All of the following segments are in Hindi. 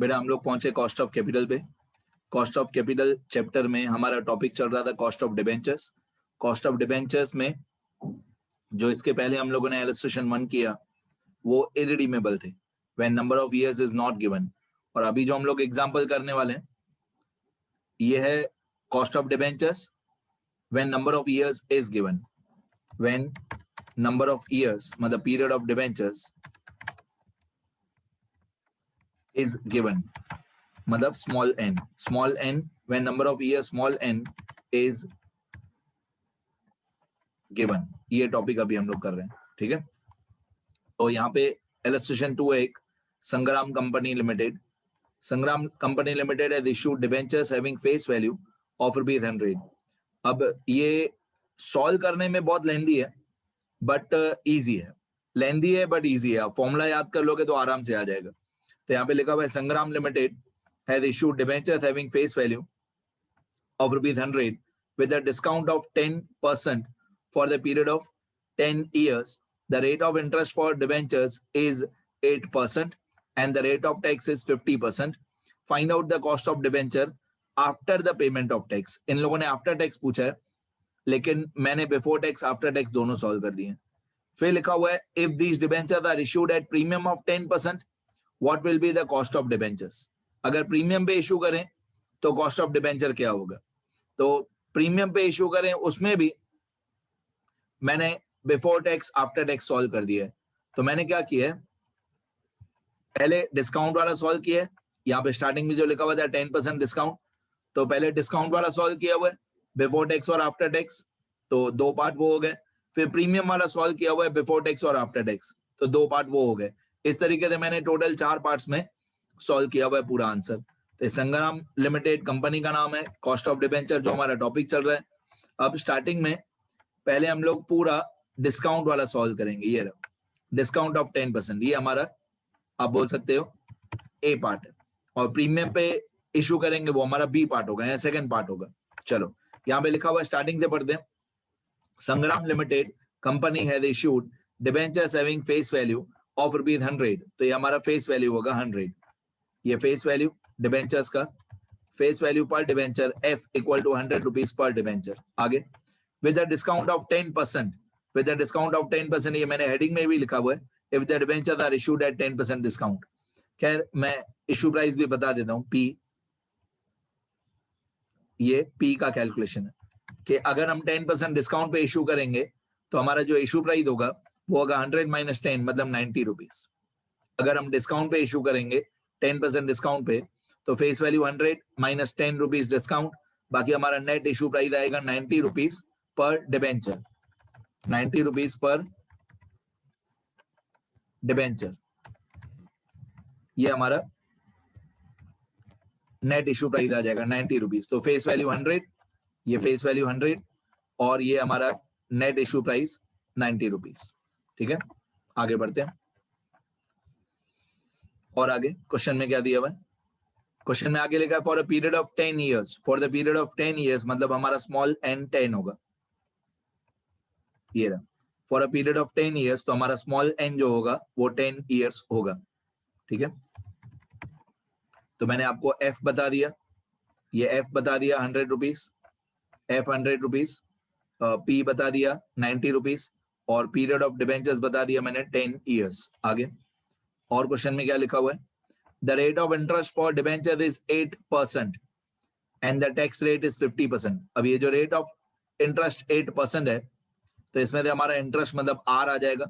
बेटा हम लोग पहुंचे कॉस्ट ऑफ कैपिटल पे। कॉस्ट ऑफ कैपिटल चैप्टर में हमारा टॉपिक चल रहा था cost of debentures. Cost of debentures में जो इसके पहले हम लोगों ने इलस्ट्रेशन 1 किया वो इरिडीमेबल थे, when number of years is not given. और अभी जो हम लोग एग्जांपल करने वाले हैं ये है cost of debentures when number of years is given. When number of years मतलब period of debentures is given मतलब small n when number of years small n is given। ये टॉपिक अभी हम लोग कर रहे हैं, ठीक है। तो यहाँ पे इलस्ट्रेशन 2 एक संग्राम कंपनी लिमिटेड। संग्राम company limited has issued debentures having face value of ₹100। अब ये सॉल्व करने में बहुत लेंदी है बट इजी है, लेंदी है बट इजी है। आप फॉर्मूला याद कर लोगे तो आराम से आ जाएगा। तो यहाँ पे लिखा हुआ है संग्राम limited has issued debentures having face value of ₹100 with a discount of 10% for the period of 10 years. The rate of interest for debentures is 8% and the rate of tax is 50%. Find out the cost of debenture after the payment of tax. इन लोगों ने आफ्टर टैक्स पूछा है लेकिन मैंने बिफोर टैक्स आफ्टर टैक्स दोनों सॉल्व कर दिए। फिर लिखा हुआ है if these debentures are issued at premium of 10%, what will be the cost of debentures? अगर प्रीमियम पे इशू करें तो कॉस्ट ऑफ डिबेंचर क्या होगा? तो प्रीमियम पे इशू करें उसमें भी मैंने before tax after tax solve कर दिया है। तो मैंने क्या किया है, पहले डिस्काउंट वाला सॉल्व किया है। यहाँ पे स्टार्टिंग में जो लिखा हुआ था 10% डिस्काउंट, तो पहले डिस्काउंट वाला सॉल्व किया हुआ है बिफोर टैक्स और आफ्टर टैक्स, तो 2 पार्ट वो हो गए। फिर प्रीमियम वाला सॉल्व किया हुआ है बिफोर टैक्स और आफ्टर टैक्स, तो 2 पार्ट वो हो गए। इस तरीके से मैंने टोटल 4 पार्ट्स में सॉल्व किया हुआ है पूरा आंसर। तो संग्राम लिमिटेड कंपनी का नाम है, कॉस्ट ऑफ डिबेंचर जो हमारा टॉपिक चल रहा है। अब स्टार्टिंग में पहले हम लोग पूरा डिस्काउंट वाला सॉल्व करेंगे। ये रहा डिस्काउंट ऑफ 10%, ये हमारा आप बोल सकते हो ए पार्ट है, और प्रीमियम पे इशू करेंगे वो हमारा बी पार्ट होगा या सेकंड पार्ट होगा। चलो यहाँ पे लिखा हुआ स्टार्टिंग से पढ़ते हैं। Sangram limited company has issued debentures having face value of ₹100। तो ये हमारा फेस वैल्यू होगा 100। ये फेस वैल्यू डिबेंचर्स का फेस वैल्यू पर डिबेंचर F इक्वल टू ₹100 पर डिबेंचर। आगे with a discount of 10%, with a discount of 10%, ये मैंने हेडिंग में भी लिखा हुआ है if the debentures are issued at 10% discount. खैर मैं इशू प्राइस भी बता देता हूँ, P, ये P का कैलकुलेशन है कि अगर हम 10% डिस्काउंट पे इशू करेंगे तो हमारा जो इशू प्राइस होगा वो होगा 100 - 10 मतलब ₹90। अगर हम डिस्काउंट पे इशू करेंगे 10% डिस्काउंट पे तो फेस वैल्यू 100 माइनस ₹10 डिस्काउंट, बाकी हमारा नेट इशू प्राइस आएगा ₹90 पर डिबेंचर। ₹90 पर डिबेंचर, ये हमारा नेट इशू प्राइस आ जाएगा ₹90। तो फेस वैल्यू 100, ये फेस वैल्यू 100 और ये हमारा नेट इशू प्राइस ₹90। ठीक है, आगे बढ़ते हैं। और आगे क्वेश्चन में क्या दिया हुआ है? क्वेश्चन में आगे लिखा है for a period of 10 years. For the period of 10 years मतलब हमारा स्मॉल n 10 होगा। ये रहा for a period of 10 years, तो हमारा स्मॉल n जो होगा वो 10 इयर्स होगा। ठीक है, तो मैंने आपको f बता दिया, ये f बता दिया ₹100, f ₹100, p बता दिया ₹90 और पीरियड ऑफ डिबेंचर्स बता दिया मैंने 10 इयर्स। आगे और क्वेश्चन में क्या लिखा हुआ है? The rate of interest for debenture is 8% and the tax rate is 50%। अब ये जो रेट ऑफ इंटरेस्ट 8% है तो इसमें से हमारा इंटरेस्ट मतलब R आ जाएगा।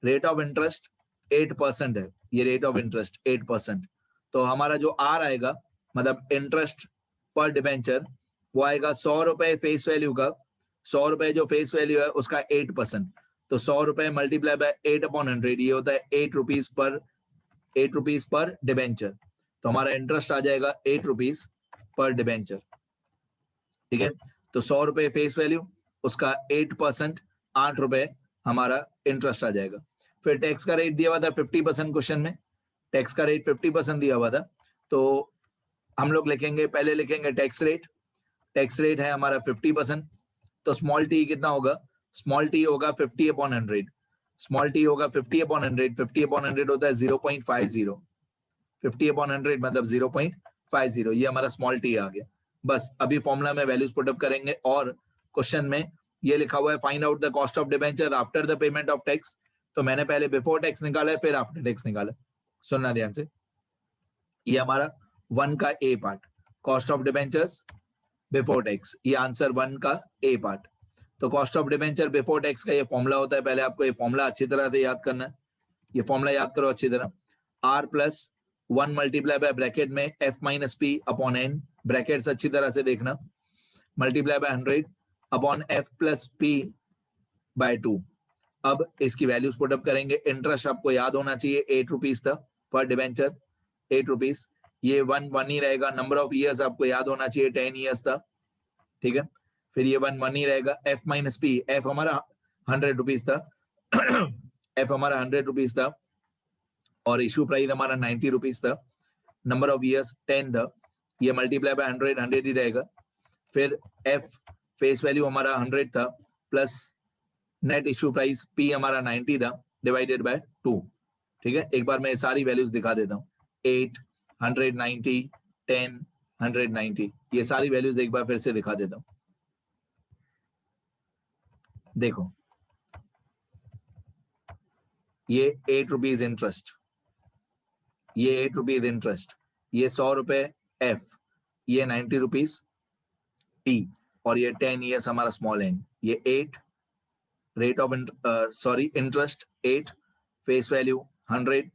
रेट ऑफ इंटरेस्ट 8% है, ये रेट ऑफ इंटरेस्ट 8%, तो हमारा जो R आएगा मतलब इंटरेस्ट पर डिबेंचर वो आएगा ₹100 फेस वैल्यू का। ₹100 जो फेस वैल्यू है उसका 8%, तो ₹100 मल्टीप्लाई बाय 8/100, ये होता है ₹8 पर डिबेंचर। तो हमारा इंटरेस्ट आ जाएगा ₹8 पर डिबेंचर। ठीक है, तो ₹100 फेस वैल्यू, उसका 8% ₹8 हमारा इंटरेस्ट आ जाएगा। फिर टैक्स का रेट दिया हुआ था 50%, क्वेश्चन में टैक्स का रेट 50% दिया हुआ था, तो हम लोग लिखेंगे, पहले लिखेंगे टैक्स रेट। टैक्स रेट है हमारा 50%, तो स्मॉल टी कितना होगा? स्मॉल टी होगा 50/100। स्मॉल टी होगा 50/100, 50/100 होता है 0.50। 50/100 मतलब 0.50, ये हमारा स्मॉल टी आ गया। बस अभी फॉर्मूला में वैल्यूज पुट अप करेंगे और क्वेश्चन में ये लिखा हुआ है find out the cost of debenture after the payment of tax. तो मैंने पहले बिफोर टैक्स निकाला है, फिर आफ्टर टैक्स निकाला। सुनना ध्यान से, ये हमारा 1 का A part, cost of debentures before tax, ये आंसर 1 का ए पार्ट। तो cost of debenture before tax का ये फॉर्मूला होता है, पहले आपको ये फॉर्मूला अच्छी तरह से याद करना है। ये फॉर्मूला याद करो अच्छी तरह, r plus 1 multiply by bracket में f minus p upon n, brackets अच्छी तरह से देखना, multiply by 100 upon f plus p by 2। अब इसकी वैल्यूज पुट अप करेंगे। इंटरेस्ट आपको याद होना चाहिए 8 रुपीज था पर डिबेंचर, 8 रुपीज, ये 1 ही रहेगा। नंबर ऑफ ईयर्स आपको याद होना चाहिए 10 ईयर्स था, ठीक है। फिर ये 1 ही रहेगा। f माइनस p, f हमारा 100 रुपीज था f हमारा 100 रुपीज था और इशू प्राइस हमारा 90 रुपीज था, नंबर ऑफ ईयर्स 10 था, ये मल्टीप्लाई बाय 100 ही रहेगा। फिर f फेस वैल्यू हमारा 100 था plus net issue price p हमारा 90 था डिवाइडेड बाय 2, ठीक है। एक बार मैं सारी वैल्यूज दिखा देता हूँ, 8, 190, 10, 190, ये सारी वैल्यूज एक बार फिर से दिखा देता हूँ। देखो ये 8 रुपीज इंटरेस्ट, ये 8 रुपीज इंटरेस्ट, ये 100 रुपए f, ये 90 रुपीज p और ये 10 ईयर्स हमारा स्मॉल एन। ये 8 rate of interest 8, face value 100,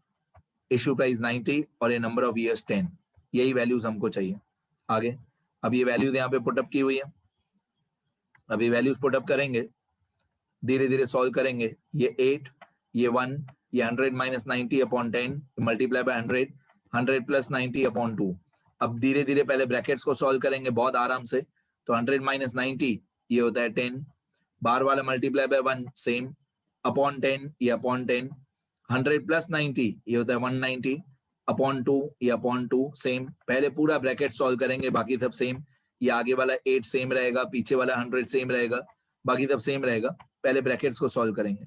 issue price 90 और ये नंबर ऑफ ईयर्स 10, यही वैल्यूज हमको चाहिए। आगे अब ये वैल्यूज यहाँ पे पुटअप की हुई है, अभी वैल्यूज पुटअप करेंगे, धीरे धीरे सॉल्व करेंगे। ये 8, ये 1, ये 100 minus 90 upon 10 multiply by 100, 100 plus 90 upon 2। अब धीरे धीरे पहले ब्रैकेट्स को सॉल्व करेंगे बहुत आराम से। तो 100 माइनस 90 ये होता है 10, बाहर वाला मल्टीप्लाई बाय 1 सेम, अपॉन 10 ये अपॉन 10, 100 प्लस 90 ये होता है 190 अपॉन 2 ये अपॉन 2 सेम। पहले पूरा ब्रैकेट सॉल्व करेंगे, बाकी सब सेम। ये आगे वाला 8 सेम रहेगा, पीछे वाला 100 सेम रहेगा, बाकी सब सेम रहेगा। पहले ब्रैकेट्स को सॉल्व करेंगे।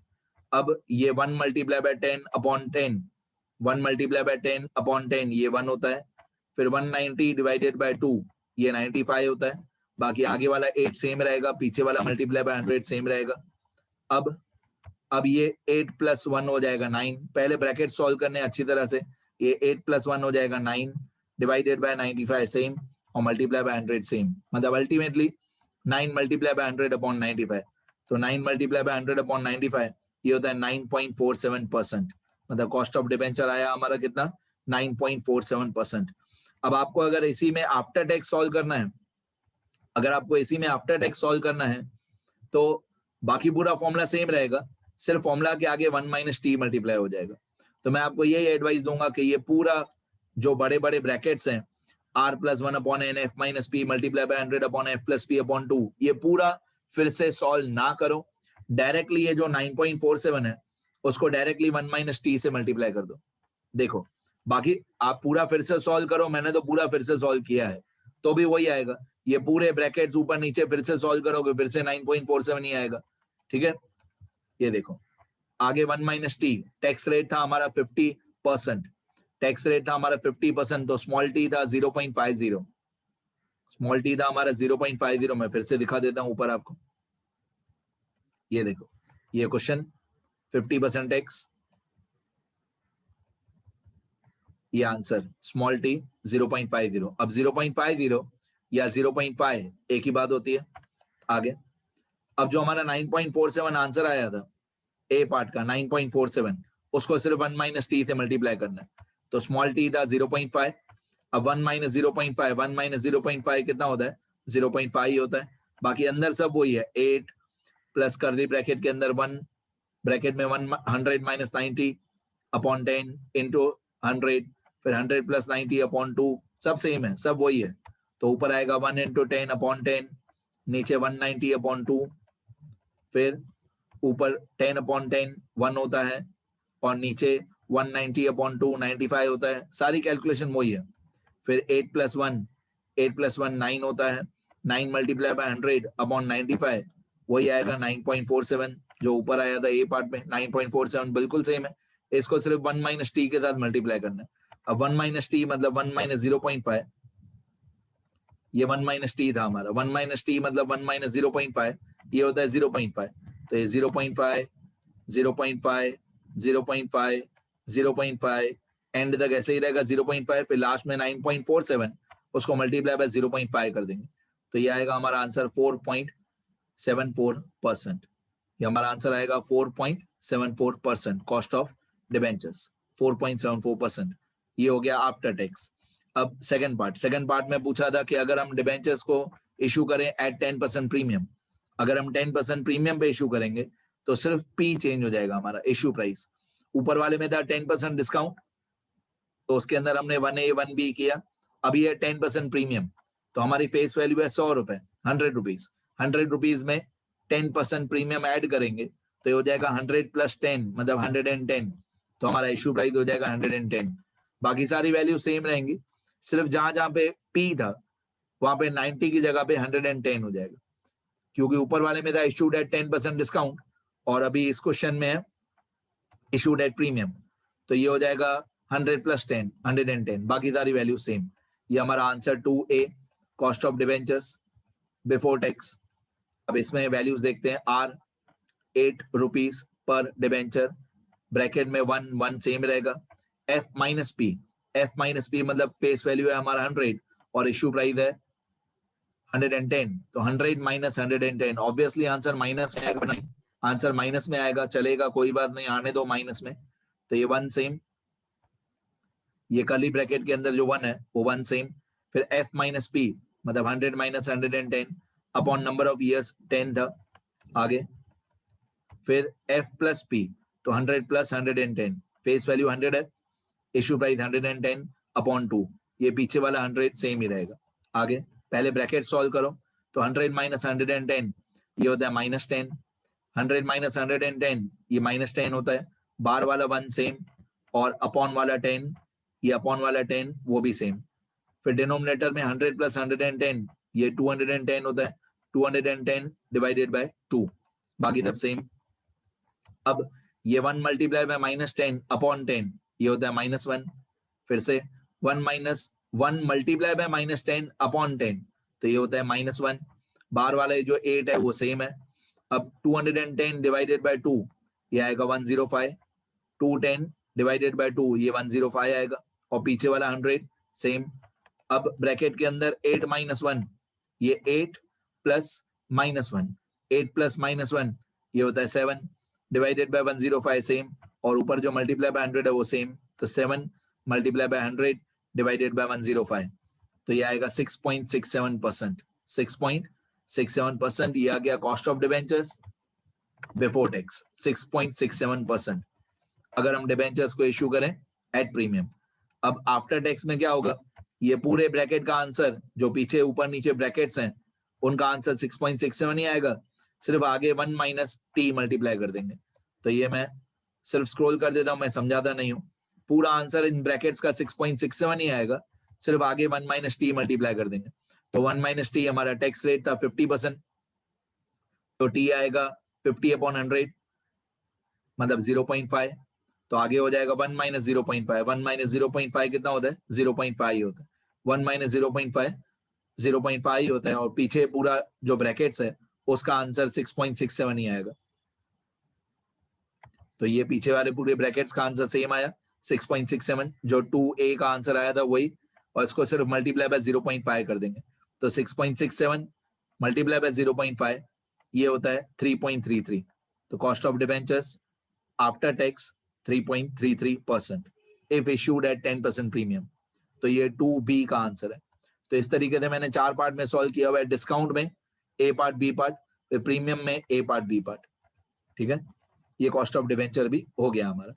अब ये 1 multiply bye 10 upon 10, 1 multiply bye 10 upon 10 ये 1 होता है। फिर 190 डिवाइडेड बाय 2 ये 95 होता है, बाकी आगे वाला 8 सेम रहेगा, पीछे वाला मल्टीप्लाई बाय 100 सेम रहेगा। अब ये 8 प्लस 1 हो जाएगा 9, पहले ब्रैकेट सॉल्व करने अच्छी तरह से। ये 8 प्लस 1 हो जाएगा 9 डिवाइडेड बाय 95 सेम और मल्टीप्लाई बाय 100 सेम, मतलब अल्टीमेटली 9 मल्टीप्लाई बाय 100 अपॉन 95। तो 9 मल्टीप्लाई बाय 100 अपॉन 95 ये होता है 9.47%, मतलब कॉस्ट ऑफ डिबेंचर आया हमारा कितना, 9.47%। अब आपको अगर इसी में आफ्टर टैक्स सॉल्व करना है, अगर आपको इसी में आफ्टर टैक्स सॉल्व करना है तो बाकी पूरा फॉर्मूला सेम रहेगा, सिर्फ फॉर्मूला के आगे 1 माइनस टी मल्टीप्लाई हो जाएगा। तो मैं आपको यही एडवाइस दूंगा कि ये पूरा जो बड़े बड़े ब्रैकेट्स हैं r plus 1 upon n f minus p multiply by 100 upon f plus p upon 2, ये पूरा फिर से सॉल्व ना करो, डायरेक्टली ये जो 9.47 है उसको डायरेक्टली 1 माइनस टी से मल्टीप्लाई कर दो। देखो बाकी आप पूरा फिर से सॉल्व करो, मैंने तो पूरा फिर से सॉल्व किया है तो भी वही आएगा। ये पूरे ब्रैकेट्स ऊपर नीचे फिर से सॉल्व करोगे फिर से 9.47 ही आएगा, ठीक है। ये देखो आगे 1 माइनस टी, टैक्स रेट था हमारा 50%, टैक्स रेट था हमारा 50%, तो स्मॉल टी था 0.50, स्मॉल टी था हमारा 0.50। मैं फिर से दिखा देता हूं ऊपर आपको, ये देखो ये क्वेश्चन 50% टैक्स, ये आंसर स्मॉल टी 0.50। अब 0.50 या 0.5 एक ही बात होती है। आगे अब जो हमारा 9.47 आंसर आया था ए पार्ट का 9.47, उसको सिर्फ 1 माइनस टी से मल्टीप्लाई करना है। तो स्मॉल टी था 0.5, अब 1 माइनस 0.5, 1 माइनस 0.5 कितना होता है, 0.5 ही होता है। बाकी अंदर सब वही है, 8 प्लस कर्ली ब्रैकेट के अंदर 1, ब्रैकेट में 100 माइनस 90 अपॉन 10 इंटू 100, फिर 100 प्लस 90 अपॉन 2, सब सेम है, सब वही है। तो ऊपर आएगा 1 इंटू 10 अपॉन 10, नीचे 190 अपॉन 2, फिर ऊपर 10 अपॉन 10 1 होता है और नीचे 190 अपॉन 2 95 होता है, सारी कैलकुलेशन वही है। फिर 8 प्लस 1 9 होता है, 9 मल्टीप्लाई बाय 100 अपॉन 95 वही आएगा 9.47, जो ऊपर आया था ए पार्ट में 9.47 बिल्कुल सेम है। इसको सिर्फ 1 माइनस टी के साथ मल्टीप्लाई करना है। अब 1 माइनस टी मतलब 1 माइनस 0.5, ये 1 माइनस टी था हमारा, 1 माइनस टी मतलब 1 माइनस 0.5, ये होता है 0.5, तो ये 0.5 0.5 0.5 0.5 एंड तक ऐसे ही रहेगा 0.5, फिर लास्ट में 9.47 उसको मल्टीप्लाई बाय 0.5 कर देंगे, तो ये आएगा हमारा आंसर 4.74%। ये हमारा आंसर आएगा 4.74% कॉस्ट ऑफ डिबेंचर्स, 4.74%। ये हो गया आफ्टर टैक्स। अब सेकंड पार्ट में पूछा था कि अगर हम डिबेंचर्स को इशू करें एट 10% प्रीमियम, अगर हम 10% प्रीमियम पे इशू करेंगे तो सिर्फ पी चेंज हो जाएगा हमारा, इशू प्राइस। ऊपर वाले में था 10% डिस्काउंट, तो उसके अंदर हमने 1A 1B किया, अभी है 10% प्रीमियम, तो हमारी फेस वैल्यू है 100 रुपए, 100 रुपीज, 100 रुपीज में 10% प्रीमियम ऐड करेंगे तो ये हो जाएगा 100 प्लस 10 मतलब 110, तो हमारा इशू प्राइस हो जाएगा 110। बाकी सारी वैल्यू सेम रहेंगी, सिर्फ जहां जहां पे पी था वहां पे 90 की जगह पे 110 हो जाएगा, क्योंकि ऊपर वाले में था इशूड एट 10% डिस्काउंट और अभी इस क्वेश्चन में है इशूड एट प्रीमियम, तो ये हो जाएगा 100 प्लस 10 110, बाकी सारी वैल्यू सेम। ये हमारा answer 2A cost of debentures before tax. अब इसमें वैल्यूज देखते हैं, r 8 rupees per debenture, bracket में 1 सेम रहेगा, एफ माइनस पी मतलब फेस वैल्यू है हमारा 100 और इशू प्राइस है 110, तो 100 माइनस 110, ऑब्वियसली आंसर माइनस में आएगा, नहीं आंसर माइनस में आएगा, चलेगा कोई बात नहीं, आने दो माइनस में, तो ये 1 सेम, ये कर्ली ब्रैकेट के अंदर जो 1 है वो 1 सेम, फिर एफ माइनस पी मतलब 100 minus 110 upon number of years 10 था आगे, फिर एफ प्लस पी तो 100 प्लस 110, फेस वैल्यू 100 है, इशू प्राइस 110 अपॉन 2, ये पीछे वाला 100 सेम ही रहेगा। आगे पहले ब्रैकेट सॉल्व करो, तो 100 माइनस 110 ये होता है माइनस 10, 100 माइनस 110 ये माइनस 10 होता है, बार वाला 1 सेम और अपॉन वाला 10, ये अपॉन वाला 10 वो भी सेम, फिर डिनोमिनेटर में 100 प्लस 110 ये 210 होता है, 210 डिवाइडेड बाय 2, बाकी सब सेम। अब ये 1 मल्टीप्लाई बाय माइनस 10 अपॉन 10 ये होता है -1, फिर से 1 minus 1 multiply bye minus 10 upon 10 तो ये होता है -1, बाहर वाला जो 8 है वो सेम है। अब 210 डिवाइडेड बाय 2 ये आएगा 105, 210 डिवाइडेड बाय 2 ये 105 आएगा और पीछे वाला 100 सेम। अब ब्रैकेट के अंदर 8 माइनस 1 ये 8 प्लस -1, 8 प्लस -1 ये होता है 7 डिवाइडेड बाय 105 सेम, और ऊपर जो मल्टीप्लाई बाय 100 है वो सेम, तो 7 मल्टीप्लाई बाय 100 डिवाइडेड बाय 105 तो ये आएगा 6.67%, 6.67% ये आ गया cost of debentures before tax, 6.67% अगर हम डिबेंचर्स को इश्यू करें एट प्रीमियम। अब आफ्टर टैक्स में क्या होगा, ये पूरे ब्रैकेट का आंसर जो पीछे ऊपर नीचे ब्रैकेट्स हैं उनका आंसर 6.67 ही आएगा, सिर्फ आगे 1 माइनस टी मल्टीप्लाई कर देंगे, तो ये मैं सिर्फ स्क्रॉल कर देता हूं, मैं समझाता नहीं हूं, पूरा आंसर इन ब्रैकेट्स का 6.67 ही आएगा, सिर्फ आगे 1 माइनस टी मल्टीप्लाई कर देंगे, तो 1 माइनस टी हमारा टैक्स रेट था 50%, तो टी आएगा 50 अपॉन 100 मतलब 0.5, तो आगे हो जाएगा 1 माइनस 0.5, 1 माइनस 0.5 कितना होता है 0.5 ही होता है, 1 माइनस 0.5 0.5 ही होता है, और पीछे पूरा जो ब्रैकेट्स है उसका आंसर 6.67 ही आएगा, तो ये पीछे वाले पूरे ब्रैकेट्स का आंसर सेम आया 6.67, जो 2A का आंसर आया था वही, और इसको सिर्फ मल्टीप्लाई बाय 0.5 कर देंगे, तो 6.67 मल्टीप्लाई बाय 0.5 ये होता है 3.33, तो cost of debentures after tax 3.33% if issued at 10% premium, तो ये 2B का आंसर है। तो इस तरीके से मैंने 4 पार्ट में सॉल्व किया हुआ है, डिस्काउंट में A पार्ट B पार्ट, फिर प्रीमियम में A पार्ट B पार्ट, ठीक है। ये कॉस्ट ऑफ डिबेंचर भी हो गया हमारा।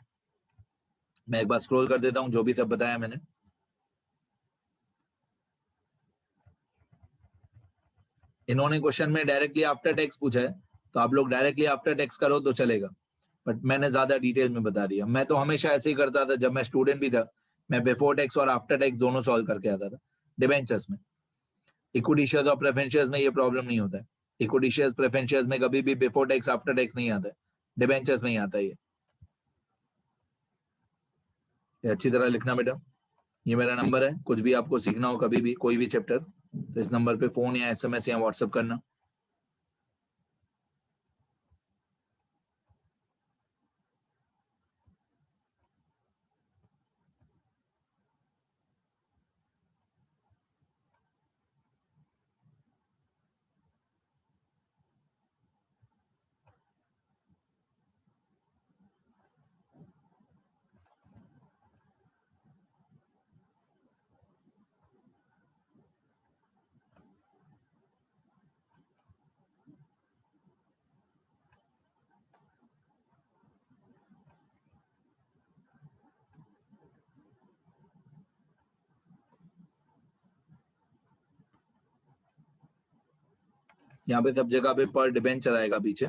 मैं एक बार स्क्रॉल कर देता हूं जो भी सब बताया मैंने। इन्होंने क्वेश्चन में डायरेक्टली आफ्टर टैक्स पूछा है, तो आप लोग डायरेक्टली आफ्टर टैक्स करो तो चलेगा, बट मैंने ज्यादा डिटेल में बता दिया। मैं तो हमेशा ऐसे ही करता था, जब मैं स्टूडेंट भी था मैं बिफोर टैक्स और आफ्टर टैक्स दोनों सॉल्व करके आता था डिबेंचर्स में। इक्विटी शेयर्स और प्रेफरेंस शेयर्स में ये प्रॉब्लम नहीं होता है, इक्विटी शेयर्स प्रेफरेंस शेयर्स में कभी भी बिफोर टैक्स आफ्टर टैक्स नहीं आता है, डिबेंचर्स में ही आता है ये अच्छी तरह लिखना बेटा। ये मेरा नंबर है, कुछ भी आपको सीखना हो कभी भी कोई भी चैप्टर, तो इस नंबर पे फोन या SMS या व्हाट्सएप करना। यहाँ पे सब जगह पे पर डिबेंचर आएगा पीछे।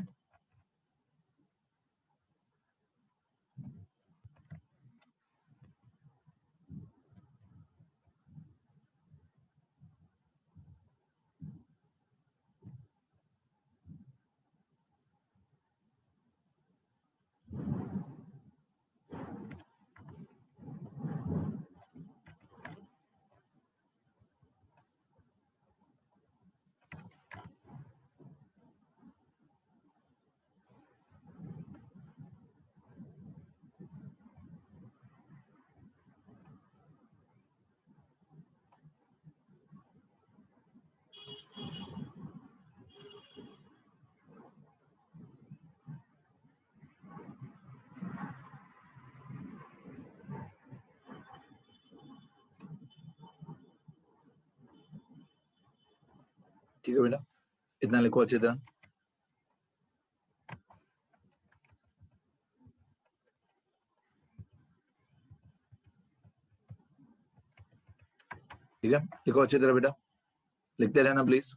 ठीक है बेटा, इतना लिखो अच्छी तरह। ठीक है, लिखो अच्छी तरह बेटा, लिखते रहना प्लीज।